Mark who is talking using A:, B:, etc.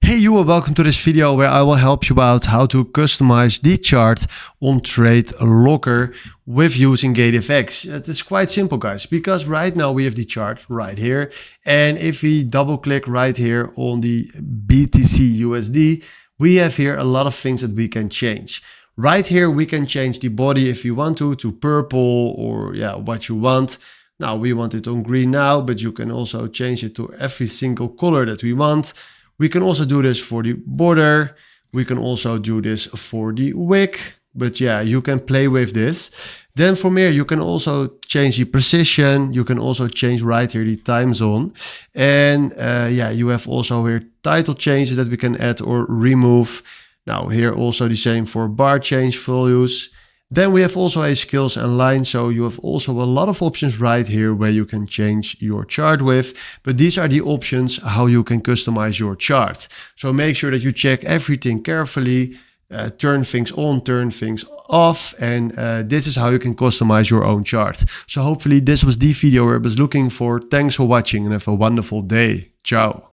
A: Hey you, welcome to this video where I will help you out how to customize the chart on TradeLocker with using GateFX. It is quite simple, guys, because right now we have the chart right here. And if we double click right here on the BTC USD, we have here a lot of things that we can change. Right here, we can change the body if you want to purple or what you want. Now we want it on green now, but you can also change it to every single color that we want. We can also do this for the border. We can also do this for the wick, but yeah, you can play with this. Then from here, you can also change the precision. You can also change right here the time zone. And you have also here title changes that we can add or remove. Now here also the same for bar change values. Then we have also a skills and line. So you have also a lot of options right here where you can change your chart with. But these are the options how you can customize your chart. So make sure that you check everything carefully, turn things on, turn things off. And this is how you can customize your own chart. So hopefully this was the video I was looking for. Thanks for watching and have a wonderful day. Ciao.